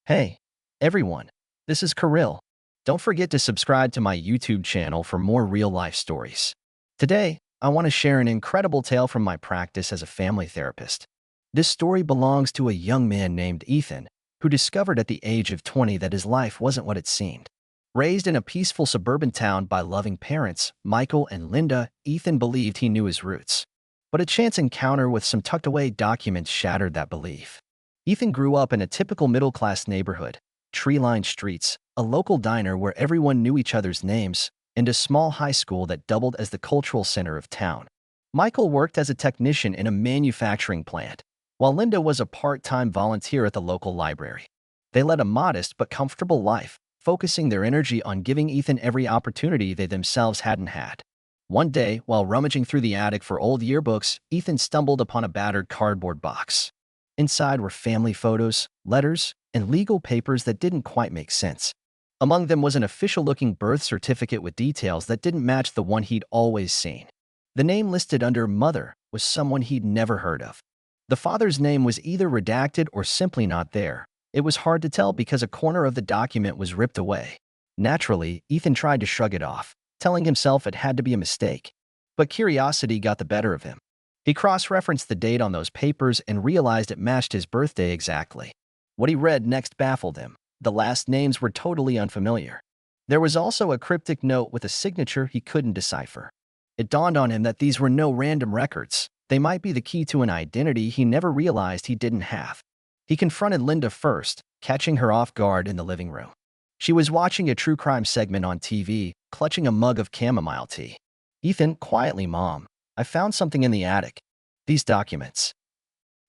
Hey, everyone, this is Kirill. Don't forget to subscribe to my YouTube channel for more real-life stories. Today, I want to share an incredible tale from my practice as a family therapist. This story belongs to a young man named Ethan, who discovered at the age of 20 that his life wasn't what it seemed. Raised in a peaceful suburban town by loving parents, Michael and Linda, Ethan believed he knew his roots. But a chance encounter with some tucked-away documents shattered that belief. Ethan grew up in a typical middle-class neighborhood, tree-lined streets, a local diner where everyone knew each other's names, and a small high school that doubled as the cultural center of town. Michael worked as a technician in a manufacturing plant, while Linda was a part-time volunteer at the local library. They led a modest but comfortable life, focusing their energy on giving Ethan every opportunity they themselves hadn't had. One day, while rummaging through the attic for old yearbooks, Ethan stumbled upon a battered cardboard box. Inside were family photos, letters, and legal papers that didn't quite make sense. Among them was an official-looking birth certificate with details that didn't match the one he'd always seen. The name listed under Mother was someone he'd never heard of. The father's name was either redacted or simply not there. It was hard to tell because a corner of the document was ripped away. Naturally, Ethan tried to shrug it off, telling himself it had to be a mistake. But curiosity got the better of him. He cross-referenced the date on those papers and realized it matched his birthday exactly. What he read next baffled him. The last names were totally unfamiliar. There was also a cryptic note with a signature he couldn't decipher. It dawned on him that these were no random records. They might be the key to an identity he never realized he didn't have. He confronted Linda first, catching her off guard in the living room. She was watching a true crime segment on TV, clutching a mug of chamomile tea. "Ethan, quietly, Mom. I found something in the attic. These documents.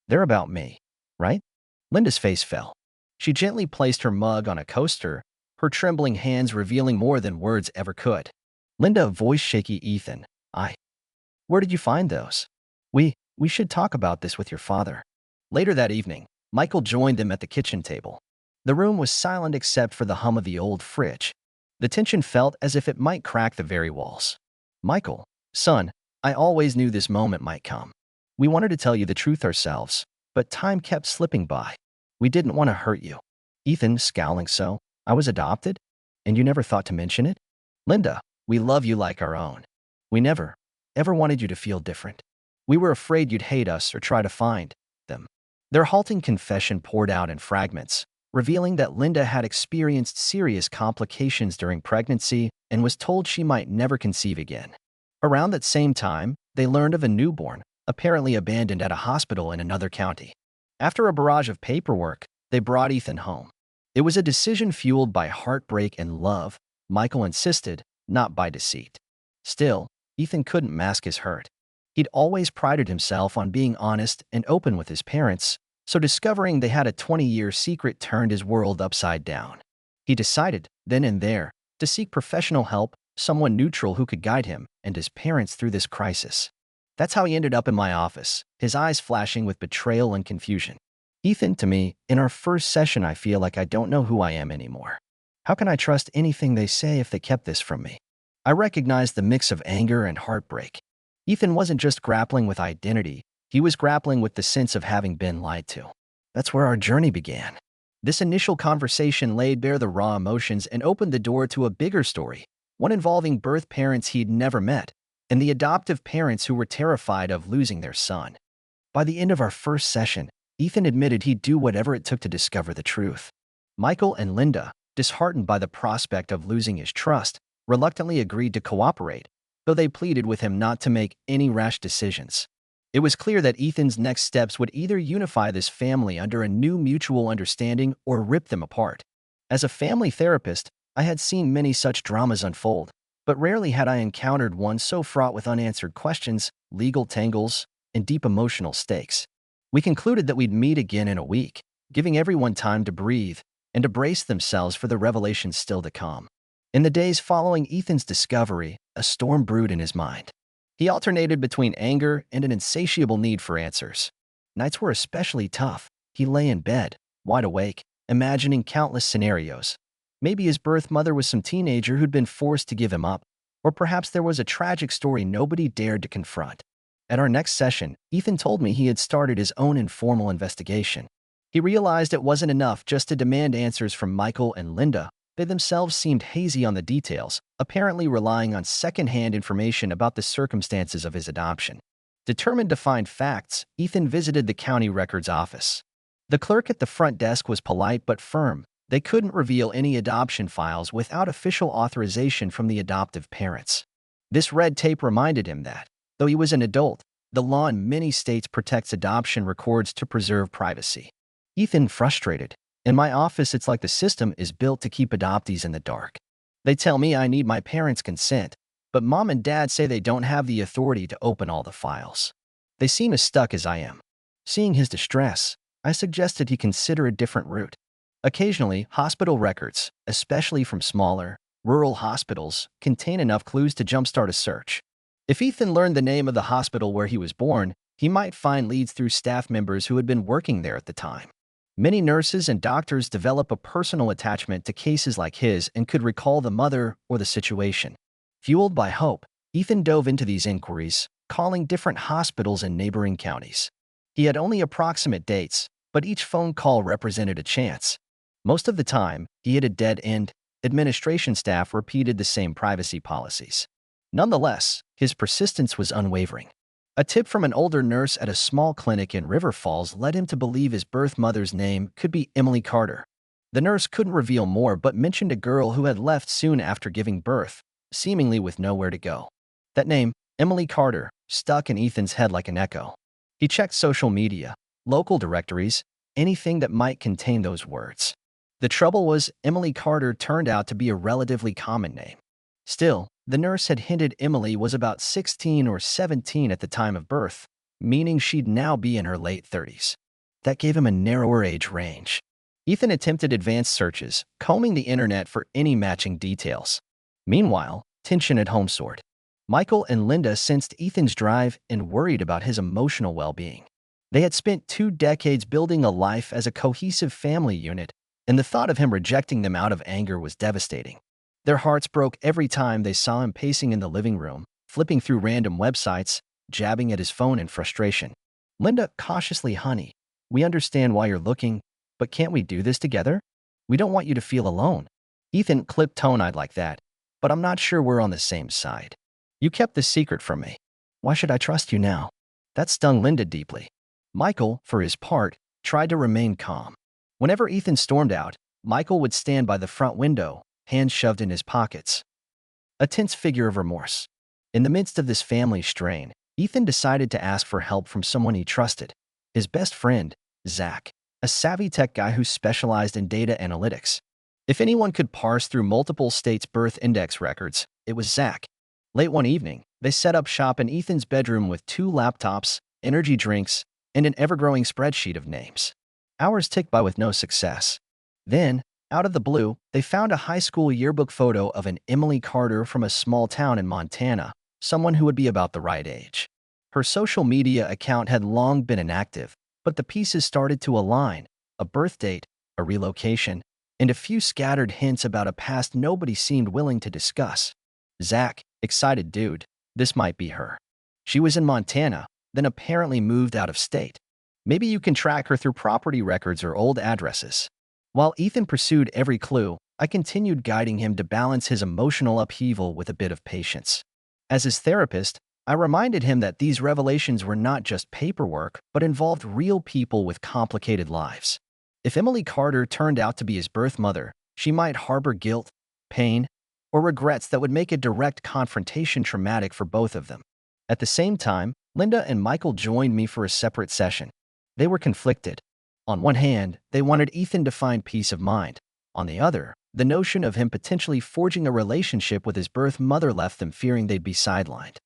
They're about me, right?" Linda's face fell. She gently placed her mug on a coaster, her trembling hands revealing more than words ever could. Linda, voice shaky. "Ethan, where did you find those? We should talk about this with your father." Later that evening, Michael joined them at the kitchen table. The room was silent except for the hum of the old fridge. The tension felt as if it might crack the very walls. "Michael, son, I always knew this moment might come. We wanted to tell you the truth ourselves, but time kept slipping by. We didn't want to hurt you." Ethan, scowling. "So, I was adopted? And you never thought to mention it?" "Linda, we love you like our own. We never, ever wanted you to feel different. We were afraid you'd hate us or try to find them." Their halting confession poured out in fragments, revealing that Linda had experienced serious complications during pregnancy and was told she might never conceive again. Around that same time, they learned of a newborn, apparently abandoned at a hospital in another county. After a barrage of paperwork, they brought Ethan home. It was a decision fueled by heartbreak and love, Michael insisted, not by deceit. Still, Ethan couldn't mask his hurt. He'd always prided himself on being honest and open with his parents, so discovering they had a 20-year secret turned his world upside down. He decided, then and there, to seek professional help, someone neutral who could guide him and his parents through this crisis. That's how he ended up in my office, his eyes flashing with betrayal and confusion. "Ethan, to me, in our first session I feel like I don't know who I am anymore. How can I trust anything they say if they kept this from me?" I recognized the mix of anger and heartbreak. Ethan wasn't just grappling with identity, he was grappling with the sense of having been lied to. That's where our journey began. This initial conversation laid bare the raw emotions and opened the door to a bigger story, one involving birth parents he'd never met, and the adoptive parents who were terrified of losing their son. By the end of our first session, Ethan admitted he'd do whatever it took to discover the truth. Michael and Linda, disheartened by the prospect of losing his trust, reluctantly agreed to cooperate, though they pleaded with him not to make any rash decisions. It was clear that Ethan's next steps would either unify this family under a new mutual understanding or rip them apart. As a family therapist, I had seen many such dramas unfold, but rarely had I encountered one so fraught with unanswered questions, legal tangles, and deep emotional stakes. We concluded that we'd meet again in a week, giving everyone time to breathe and to brace themselves for the revelations still to come. In the days following Ethan's discovery, a storm brewed in his mind. He alternated between anger and an insatiable need for answers. Nights were especially tough. He lay in bed, wide awake, imagining countless scenarios. Maybe his birth mother was some teenager who'd been forced to give him up, or perhaps there was a tragic story nobody dared to confront. At our next session, Ethan told me he had started his own informal investigation. He realized it wasn't enough just to demand answers from Michael and Linda. They themselves seemed hazy on the details, apparently relying on second-hand information about the circumstances of his adoption. Determined to find facts, Ethan visited the county records office. The clerk at the front desk was polite but firm. They couldn't reveal any adoption files without official authorization from the adoptive parents. This red tape reminded him that, though he was an adult, the law in many states protects adoption records to preserve privacy. Ethan frustrated. In my office, it's like the system is built to keep adoptees in the dark. They tell me I need my parents' consent, but mom and dad say they don't have the authority to open all the files. They seem as stuck as I am. Seeing his distress, I suggested he consider a different route. Occasionally, hospital records, especially from smaller, rural hospitals, contain enough clues to jumpstart a search. If Ethan learned the name of the hospital where he was born, he might find leads through staff members who had been working there at the time. Many nurses and doctors develop a personal attachment to cases like his and could recall the mother or the situation. Fueled by hope, Ethan dove into these inquiries, calling different hospitals in neighboring counties. He had only approximate dates, but each phone call represented a chance. Most of the time, he hit a dead end. Administration staff repeated the same privacy policies. Nonetheless, his persistence was unwavering. A tip from an older nurse at a small clinic in River Falls led him to believe his birth mother's name could be Emily Carter. The nurse couldn't reveal more but mentioned a girl who had left soon after giving birth, seemingly with nowhere to go. That name, Emily Carter, stuck in Ethan's head like an echo. He checked social media, local directories, anything that might contain those words. The trouble was, Emily Carter turned out to be a relatively common name. Still, the nurse had hinted Emily was about 16 or 17 at the time of birth, meaning she'd now be in her late 30s. That gave him a narrower age range. Ethan attempted advanced searches, combing the internet for any matching details. Meanwhile, tension at home soared. Michael and Linda sensed Ethan's drive and worried about his emotional well-being. They had spent 2 decades building a life as a cohesive family unit, and the thought of him rejecting them out of anger was devastating. Their hearts broke every time they saw him pacing in the living room, flipping through random websites, jabbing at his phone in frustration. Linda cautiously, "Honey, we understand why you're looking, but can't we do this together? We don't want you to feel alone." Ethan clipped tone-eyed like that, "But I'm not sure we're on the same side. You kept this secret from me. Why should I trust you now?" That stung Linda deeply. Michael, for his part, tried to remain calm. Whenever Ethan stormed out, Michael would stand by the front window, hands shoved in his pockets. A tense figure of remorse. In the midst of this family strain, Ethan decided to ask for help from someone he trusted. His best friend, Zach, a savvy tech guy who specialized in data analytics. If anyone could parse through multiple states' birth index records, it was Zach. Late one evening, they set up shop in Ethan's bedroom with 2 laptops, energy drinks, and an ever-growing spreadsheet of names. Hours ticked by with no success. Then, out of the blue, they found a high school yearbook photo of an Emily Carter from a small town in Montana, someone who would be about the right age. Her social media account had long been inactive, but the pieces started to align: a birth date, a relocation, and a few scattered hints about a past nobody seemed willing to discuss. Zach, excited dude, this might be her. She was in Montana, then apparently moved out of state. Maybe you can track her through property records or old addresses. While Ethan pursued every clue, I continued guiding him to balance his emotional upheaval with a bit of patience. As his therapist, I reminded him that these revelations were not just paperwork, but involved real people with complicated lives. If Emily Carter turned out to be his birth mother, she might harbor guilt, pain, or regrets that would make a direct confrontation traumatic for both of them. At the same time, Linda and Michael joined me for a separate session. They were conflicted. On one hand, they wanted Ethan to find peace of mind. On the other, the notion of him potentially forging a relationship with his birth mother left them fearing they'd be sidelined.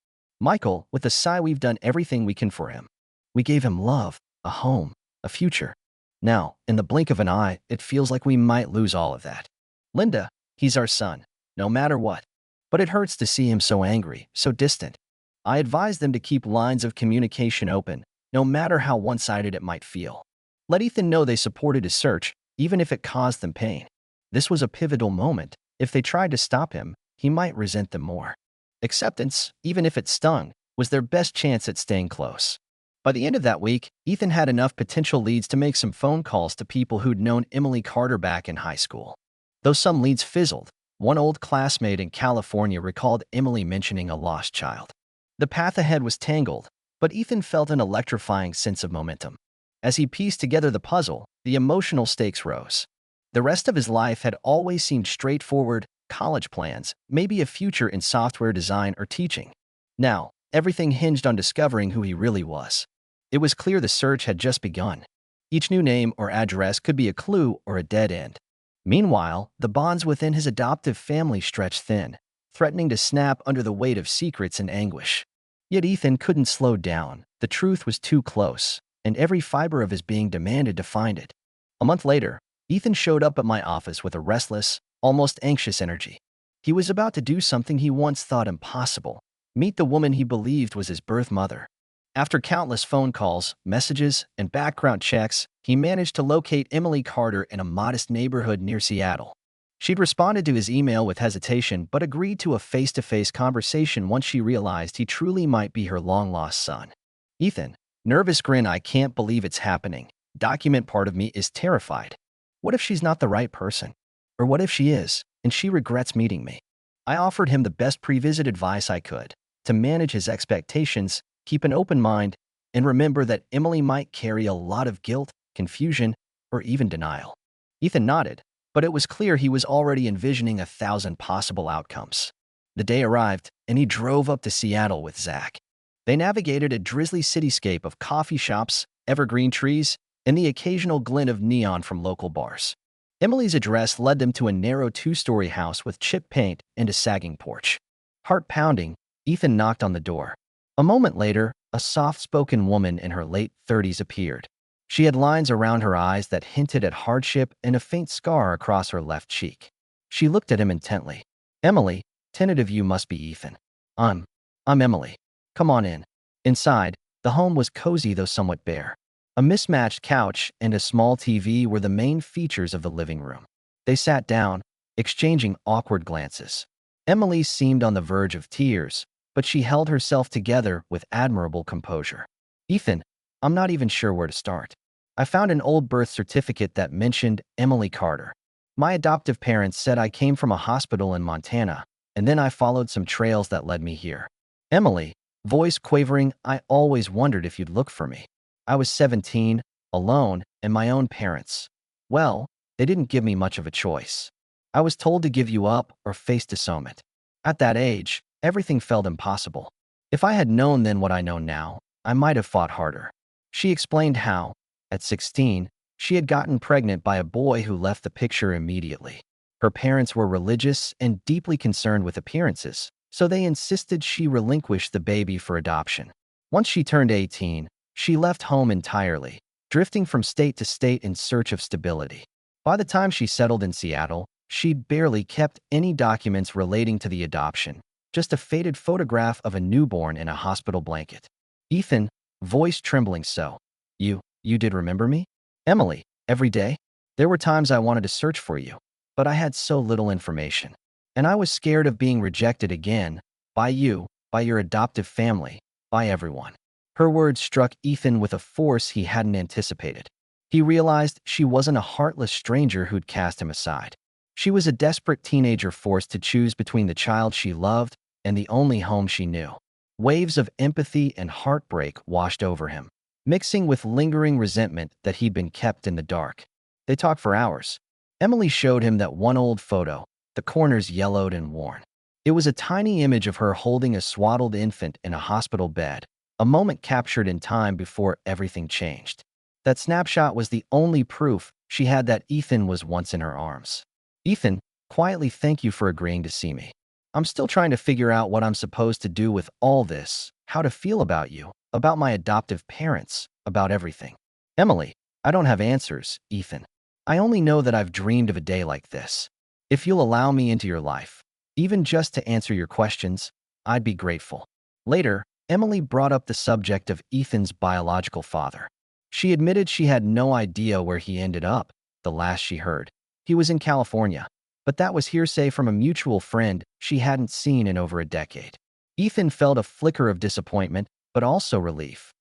Michael, with a sigh, "We've done everything we can for him. We gave him love, a home, a future. Now, in the blink of an eye, it feels like we might lose all of that." Linda, "He's our son, no matter what. But it hurts to see him so angry, so distant." I advised them to keep lines of communication open, no matter how one-sided it might feel. Let Ethan know they supported his search, even if it caused them pain. This was a pivotal moment. If they tried to stop him, he might resent them more. Acceptance, even if it stung, was their best chance at staying close. By the end of that week, Ethan had enough potential leads to make some phone calls to people who'd known Emily Carter back in high school. Though some leads fizzled, one old classmate in California recalled Emily mentioning a lost child. The path ahead was tangled, but Ethan felt an electrifying sense of momentum. As he pieced together the puzzle, the emotional stakes rose. The rest of his life had always seemed straightforward: college plans, maybe a future in software design or teaching. Now, everything hinged on discovering who he really was. It was clear the search had just begun. Each new name or address could be a clue or a dead end. Meanwhile, the bonds within his adoptive family stretched thin, threatening to snap under the weight of secrets and anguish. Yet Ethan couldn't slow down. The truth was too close, and every fiber of his being demanded to find it. A month later, Ethan showed up at my office with a restless, almost anxious energy. He was about to do something he once thought impossible: meet the woman he believed was his birth mother. After countless phone calls, messages, and background checks, he managed to locate Emily Carter in a modest neighborhood near Seattle. She'd responded to his email with hesitation but agreed to a face-to-face conversation once she realized he truly might be her long-lost son. Ethan, nervous grin: "I can't believe it's happening. Document part of me is terrified. What if she's not the right person? Or what if she is, and she regrets meeting me?" I offered him the best pre-visit advice I could: to manage his expectations, keep an open mind, and remember that Emily might carry a lot of guilt, confusion, or even denial. Ethan nodded, but it was clear he was already envisioning 1,000 possible outcomes. The day arrived, and he drove up to Seattle with Zach. They navigated a drizzly cityscape of coffee shops, evergreen trees, and the occasional glint of neon from local bars. Emily's address led them to a narrow 2-story house with chipped paint and a sagging porch. Heart pounding, Ethan knocked on the door. A moment later, a soft-spoken woman in her late 30s appeared. She had lines around her eyes that hinted at hardship and a faint scar across her left cheek. She looked at him intently. "Emily, tentative, you must be Ethan." I'm Emily. Come on in." Inside, the home was cozy though somewhat bare. A mismatched couch and a small TV were the main features of the living room. They sat down, exchanging awkward glances. Emily seemed on the verge of tears, but she held herself together with admirable composure. "Ethan, I'm not even sure where to start. I found an old birth certificate that mentioned Emily Carter. My adoptive parents said I came from a hospital in Montana, and then I followed some trails that led me here." Emily, voice quavering: "I always wondered if you'd look for me. I was 17, alone, and my own parents, well, they didn't give me much of a choice. I was told to give you up or face disownment. At that age, everything felt impossible. If I had known then what I know now, I might have fought harder." She explained how, at 16, she had gotten pregnant by a boy who left the picture immediately. Her parents were religious and deeply concerned with appearances, so they insisted she relinquish the baby for adoption. Once she turned 18, she left home entirely, drifting from state to state in search of stability. By the time she settled in Seattle, she'd barely kept any documents relating to the adoption, just a faded photograph of a newborn in a hospital blanket. Ethan, voice trembling: "So, you did remember me?" Emily, "Every day. There were times I wanted to search for you, but I had so little information. And I was scared of being rejected again, by you, by your adoptive family, by everyone." Her words struck Ethan with a force he hadn't anticipated. He realized she wasn't a heartless stranger who'd cast him aside. She was a desperate teenager forced to choose between the child she loved and the only home she knew. Waves of empathy and heartbreak washed over him, mixing with lingering resentment that he'd been kept in the dark. They talked for hours. Emily showed him that one old photo, the corners yellowed and worn. It was a tiny image of her holding a swaddled infant in a hospital bed, a moment captured in time before everything changed. That snapshot was the only proof she had that Ethan was once in her arms. "Ethan, quietly, thank you for agreeing to see me. I'm still trying to figure out what I'm supposed to do with all this, how to feel about you, about my adoptive parents, about everything." Emily, "I don't have answers, Ethan. I only know that I've dreamed of a day like this. If you'll allow me into your life, even just to answer your questions, I'd be grateful." Later, Emily brought up the subject of Ethan's biological father. She admitted she had no idea where he ended up. The last she heard, he was in California, but that was hearsay from a mutual friend she hadn't seen in over a decade. Ethan felt a flicker of disappointment, but also relief.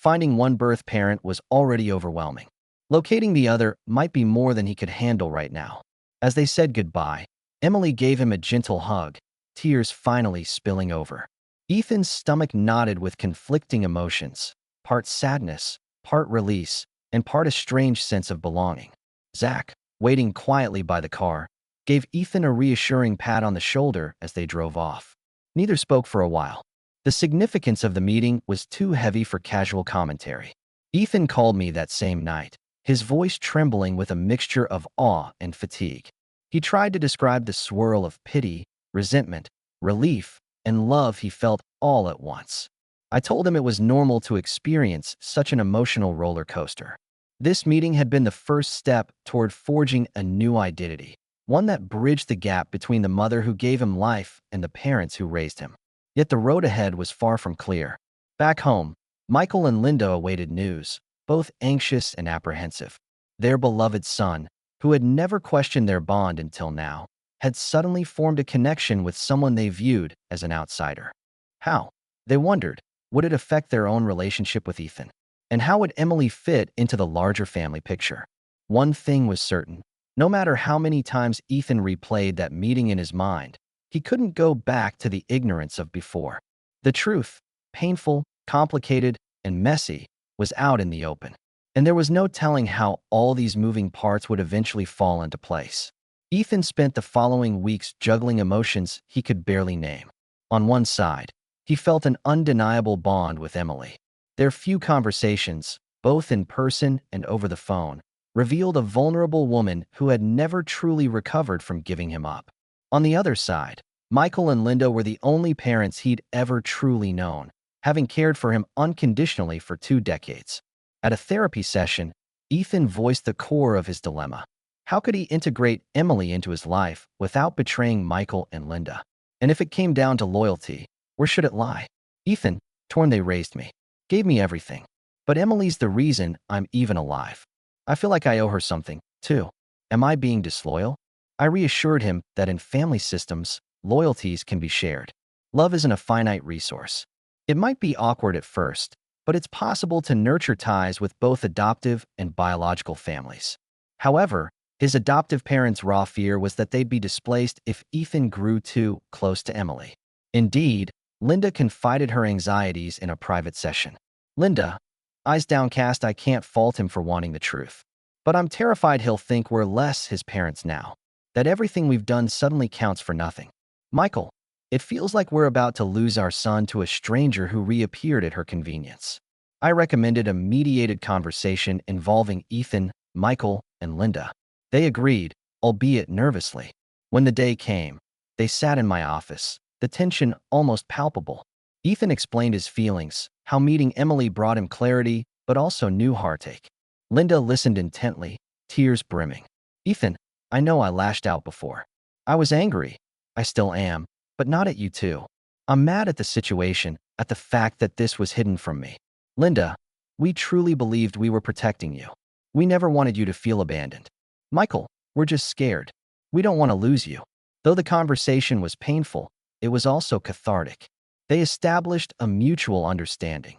Finding one birth parent was already overwhelming. Locating the other might be more than he could handle right now. As they said goodbye, Emily gave him a gentle hug, tears finally spilling over. Ethan's stomach knotted with conflicting emotions, part sadness, part release, and part a strange sense of belonging. Zach, waiting quietly by the car, gave Ethan a reassuring pat on the shoulder as they drove off. Neither spoke for a while. The significance of the meeting was too heavy for casual commentary. Ethan called me that same night, his voice trembling with a mixture of awe and fatigue. He tried to describe the swirl of pity, resentment, relief, and love he felt all at once. I told him it was normal to experience such an emotional roller coaster. This meeting had been the first step toward forging a new identity, one that bridged the gap between the mother who gave him life and the parents who raised him. Yet the road ahead was far from clear. Back home, Michael and Linda awaited news, both anxious and apprehensive. Their beloved son, who had never questioned their bond until now, had suddenly formed a connection with someone they viewed as an outsider. How? They wondered, would it affect their own relationship with Ethan? And how would Emily fit into the larger family picture? One thing was certain. No matter how many times Ethan replayed that meeting in his mind, he couldn't go back to the ignorance of before. The truth, painful, complicated, and messy, was out in the open. And there was no telling how all these moving parts would eventually fall into place. Ethan spent the following weeks juggling emotions he could barely name. On one side, he felt an undeniable bond with Emily. Their few conversations, both in person and over the phone, revealed a vulnerable woman who had never truly recovered from giving him up. On the other side, Michael and Linda were the only parents he'd ever truly known, having cared for him unconditionally for 2 decades. At a therapy session, Ethan voiced the core of his dilemma. How could he integrate Emily into his life without betraying Michael and Linda? And if it came down to loyalty, where should it lie? Ethan, torn they raised me, gave me everything. But Emily's the reason I'm even alive. I feel like I owe her something, too. Am I being disloyal? I reassured him that in family systems, loyalties can be shared. Love isn't a finite resource. It might be awkward at first, but it's possible to nurture ties with both adoptive and biological families. However, his adoptive parents' raw fear was that they'd be displaced if Ethan grew too close to Emily. Indeed, Linda confided her anxieties in a private session. Linda, eyes downcast, I can't fault him for wanting the truth. But I'm terrified he'll think we're less his parents now, that everything we've done suddenly counts for nothing. Michael, it feels like we're about to lose our son to a stranger who reappeared at her convenience. I recommended a mediated conversation involving Ethan, Michael, and Linda. They agreed, albeit nervously. When the day came, they sat in my office, the tension almost palpable. Ethan explained his feelings, how meeting Emily brought him clarity, but also new heartache. Linda listened intently, tears brimming. Ethan, I know I lashed out before. I was angry. I still am, but not at you too. I'm mad at the situation, at the fact that this was hidden from me. Linda, we truly believed we were protecting you. We never wanted you to feel abandoned. Michael, we're just scared. We don't want to lose you. Though the conversation was painful, it was also cathartic. They established a mutual understanding.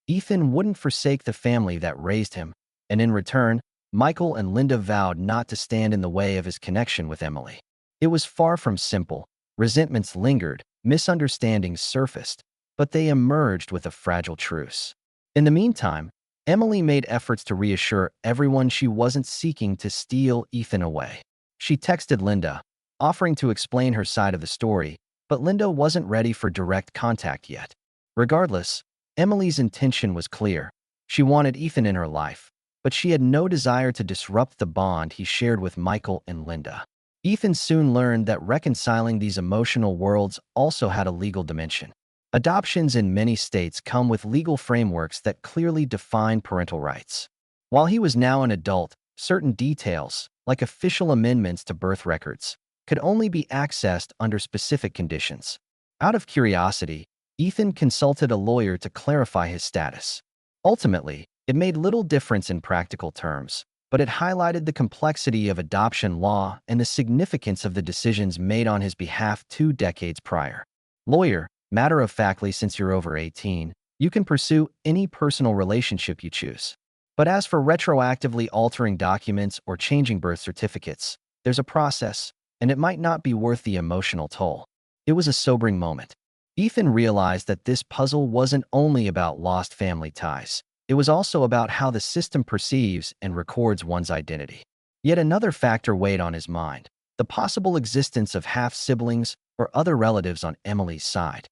Ethan wouldn't forsake the family that raised him, and in return, Michael and Linda vowed not to stand in the way of his connection with Emily. It was far from simple. Resentments lingered, misunderstandings surfaced, but they emerged with a fragile truce. In the meantime, Emily made efforts to reassure everyone she wasn't seeking to steal Ethan away. She texted Linda, offering to explain her side of the story, but Linda wasn't ready for direct contact yet. Regardless, Emily's intention was clear. She wanted Ethan in her life, but she had no desire to disrupt the bond he shared with Michael and Linda. Ethan soon learned that reconciling these emotional worlds also had a legal dimension. Adoptions in many states come with legal frameworks that clearly define parental rights. While he was now an adult, certain details, like official amendments to birth records, could only be accessed under specific conditions. Out of curiosity, Ethan consulted a lawyer to clarify his status. Ultimately, it made little difference in practical terms, but it highlighted the complexity of adoption law and the significance of the decisions made on his behalf 2 decades prior. Lawyer, matter of factly, since you're over 18, You can pursue any personal relationship you choose. But as for retroactively altering documents or changing birth certificates, there's a process, and it might not be worth the emotional toll. It was a sobering moment. Ethan realized that this puzzle wasn't only about lost family ties. It was also about how the system perceives and records one's identity. Yet another factor weighed on his mind: the possible existence of half-siblings or other relatives on Emily's side.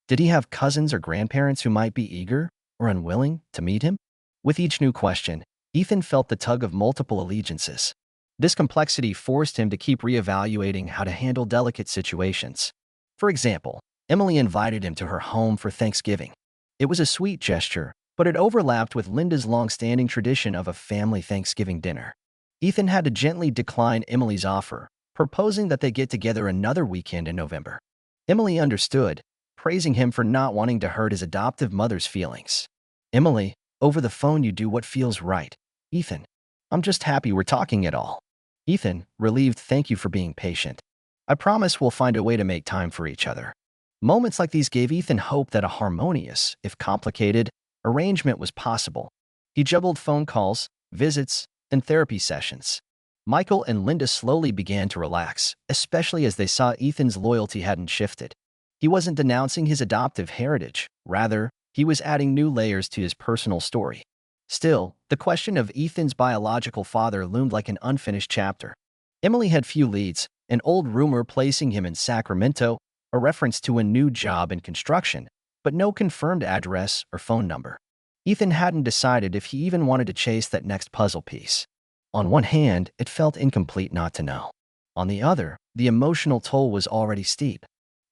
Did he have cousins or grandparents who might be eager or unwilling to meet him? With each new question, Ethan felt the tug of multiple allegiances. This complexity forced him to keep reevaluating how to handle delicate situations. For example, Emily invited him to her home for Thanksgiving. It was a sweet gesture, but it overlapped with Linda's long-standing tradition of a family Thanksgiving dinner. Ethan had to gently decline Emily's offer, proposing that they get together another weekend in November. Emily understood, praising him for not wanting to hurt his adoptive mother's feelings. "Emily, over the phone you do what feels right. Ethan, I'm just happy we're talking at all." Ethan, relieved, "Thank you for being patient. I promise we'll find a way to make time for each other." Moments like these gave Ethan hope that a harmonious, if complicated, arrangement was possible. He juggled phone calls, visits, and therapy sessions. Michael and Linda slowly began to relax, especially as they saw Ethan's loyalty hadn't shifted. He wasn't denouncing his adoptive heritage. Rather, he was adding new layers to his personal story. Still, the question of Ethan's biological father loomed like an unfinished chapter. Emily had few leads: an old rumor placing him in Sacramento, a reference to a new job in construction, but no confirmed address or phone number. Ethan hadn't decided if he even wanted to chase that next puzzle piece. On one hand, it felt incomplete not to know. On the other, the emotional toll was already steep.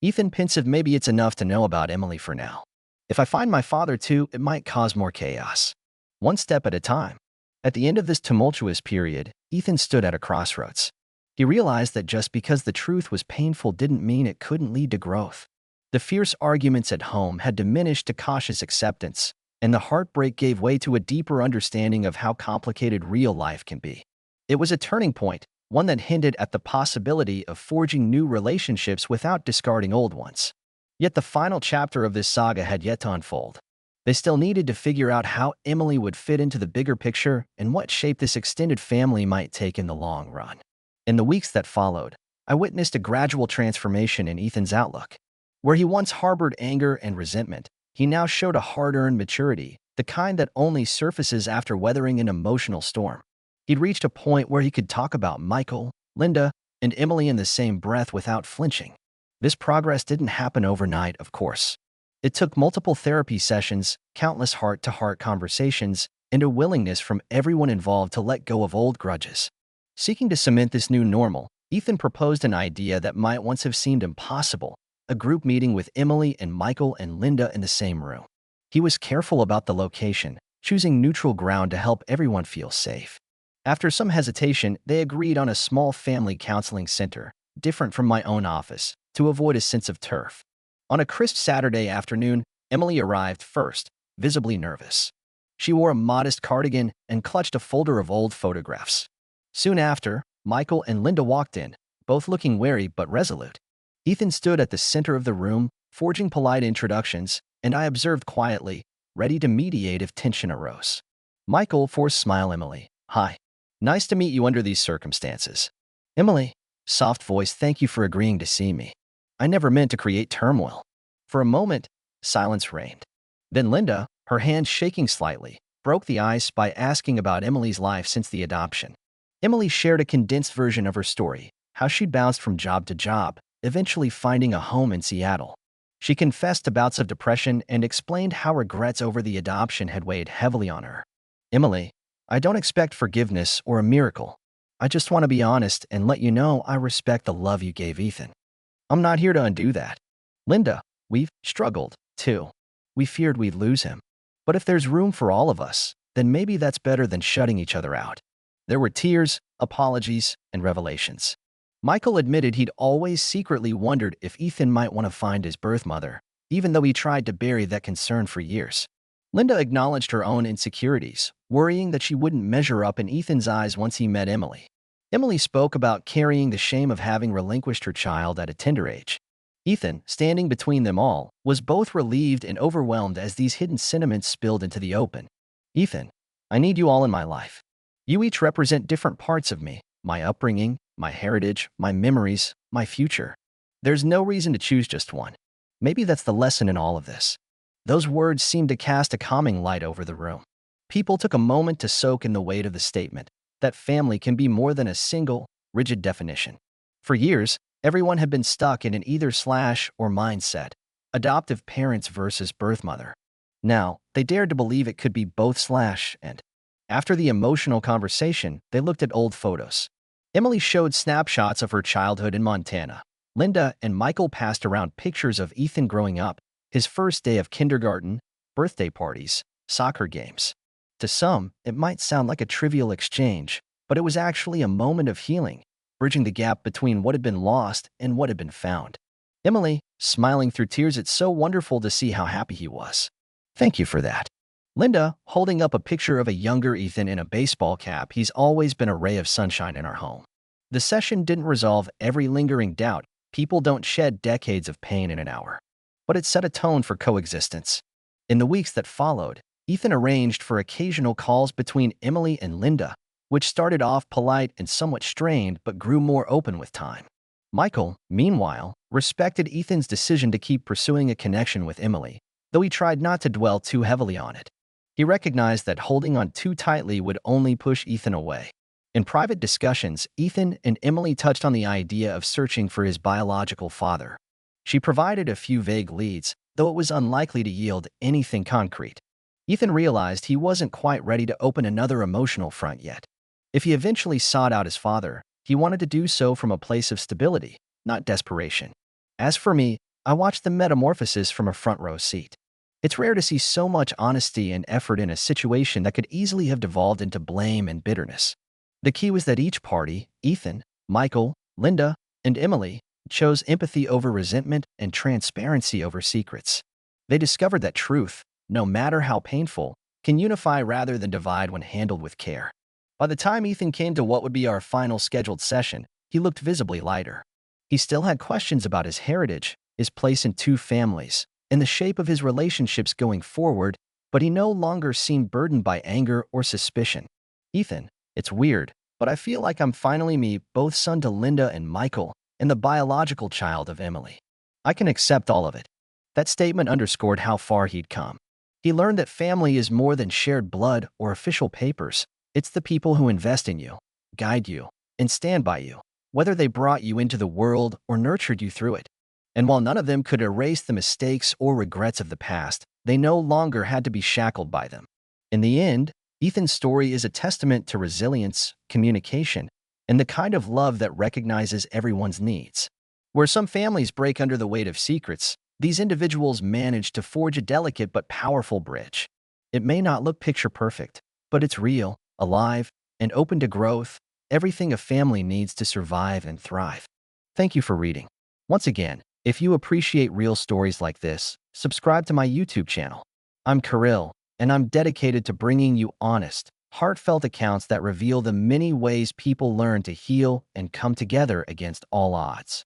Ethan pensive, maybe it's enough to know about Emily for now. If I find my father too, it might cause more chaos. One step at a time. At the end of this tumultuous period, Ethan stood at a crossroads. He realized that just because the truth was painful didn't mean it couldn't lead to growth. The fierce arguments at home had diminished to cautious acceptance, and the heartbreak gave way to a deeper understanding of how complicated real life can be. It was a turning point, one that hinted at the possibility of forging new relationships without discarding old ones. Yet the final chapter of this saga had yet to unfold. They still needed to figure out how Emily would fit into the bigger picture and what shape this extended family might take in the long run. In the weeks that followed, I witnessed a gradual transformation in Ethan's outlook. Where he once harbored anger and resentment, he now showed a hard-earned maturity, the kind that only surfaces after weathering an emotional storm. He'd reached a point where he could talk about Michael, Linda, and Emily in the same breath without flinching. This progress didn't happen overnight, of course. It took multiple therapy sessions, countless heart-to-heart conversations, and a willingness from everyone involved to let go of old grudges. Seeking to cement this new normal, Ethan proposed an idea that might once have seemed impossible: a group meeting with Emily and Michael and Linda in the same room. He was careful about the location, choosing neutral ground to help everyone feel safe. After some hesitation, they agreed on a small family counseling center, different from my own office, to avoid a sense of turf. On a crisp Saturday afternoon, Emily arrived first, visibly nervous. She wore a modest cardigan and clutched a folder of old photographs. Soon after, Michael and Linda walked in, both looking wary but resolute. Ethan stood at the center of the room, forging polite introductions, and I observed quietly, ready to mediate if tension arose. Michael forced smile. "Emily, hi. Nice to meet you under these circumstances." "Emily," soft voice, "thank you for agreeing to see me. I never meant to create turmoil." For a moment, silence reigned. Then Linda, her hand shaking slightly, broke the ice by asking about Emily's life since the adoption. Emily shared a condensed version of her story, how she'd bounced from job to job, eventually finding a home in Seattle. She confessed to bouts of depression and explained how regrets over the adoption had weighed heavily on her. "Emily, I don't expect forgiveness or a miracle. I just want to be honest and let you know I respect the love you gave Ethan. I'm not here to undo that." "Linda, we've struggled, too. We feared we'd lose him. But if there's room for all of us, then maybe that's better than shutting each other out." There were tears, apologies, and revelations. Michael admitted he'd always secretly wondered if Ethan might want to find his birth mother, even though he tried to bury that concern for years. Linda acknowledged her own insecurities, worrying that she wouldn't measure up in Ethan's eyes once he met Emily. Emily spoke about carrying the shame of having relinquished her child at a tender age. Ethan, standing between them all, was both relieved and overwhelmed as these hidden sentiments spilled into the open. Ethan, I need you all in my life. You each represent different parts of me, my upbringing, my heritage, my memories, my future. There's no reason to choose just one. Maybe that's the lesson in all of this. Those words seemed to cast a calming light over the room. People took a moment to soak in the weight of the statement that family can be more than a single, rigid definition. For years, everyone had been stuck in an either/or mindset, adoptive parents versus birth mother. Now, they dared to believe it could be both/and. After the emotional conversation, they looked at old photos. Emily showed snapshots of her childhood in Montana. Linda and Michael passed around pictures of Ethan growing up, his first day of kindergarten, birthday parties, soccer games. To some, it might sound like a trivial exchange, but it was actually a moment of healing, bridging the gap between what had been lost and what had been found. Emily, smiling through tears, it's so wonderful to see how happy he was. Thank you for that. Linda, holding up a picture of a younger Ethan in a baseball cap, he's always been a ray of sunshine in our home. The session didn't resolve every lingering doubt. People don't shed decades of pain in an hour. But it set a tone for coexistence. In the weeks that followed, Ethan arranged for occasional calls between Emily and Linda, which started off polite and somewhat strained but grew more open with time. Michael, meanwhile, respected Ethan's decision to keep pursuing a connection with Emily, though he tried not to dwell too heavily on it. He recognized that holding on too tightly would only push Ethan away. In private discussions, Ethan and Emily touched on the idea of searching for his biological father. She provided a few vague leads, though it was unlikely to yield anything concrete. Ethan realized he wasn't quite ready to open another emotional front yet. If he eventually sought out his father, he wanted to do so from a place of stability, not desperation. As for me, I watched the metamorphosis from a front row seat. It's rare to see so much honesty and effort in a situation that could easily have devolved into blame and bitterness. The key was that each party, Ethan, Michael, Linda, and Emily, chose empathy over resentment and transparency over secrets. They discovered that truth, no matter how painful, can unify rather than divide when handled with care. By the time Ethan came to what would be our final scheduled session, he looked visibly lighter. He still had questions about his heritage, his place in two families, and the shape of his relationships going forward, but he no longer seemed burdened by anger or suspicion. Ethan, it's weird, but I feel like I'm finally me, both son to Linda and Michael, and the biological child of Emily. I can accept all of it. That statement underscored how far he'd come. He learned that family is more than shared blood or official papers. It's the people who invest in you, guide you, and stand by you, whether they brought you into the world or nurtured you through it. And while none of them could erase the mistakes or regrets of the past, they no longer had to be shackled by them. In the end, Ethan's story is a testament to resilience, communication, and the kind of love that recognizes everyone's needs. Where some families break under the weight of secrets, these individuals manage to forge a delicate but powerful bridge. It may not look picture perfect, but it's real, alive, and open to growth, everything a family needs to survive and thrive. Thank you for reading. Once again, if you appreciate real stories like this, subscribe to my YouTube channel. I'm Kirill, and I'm dedicated to bringing you honest, heartfelt accounts that reveal the many ways people learn to heal and come together against all odds.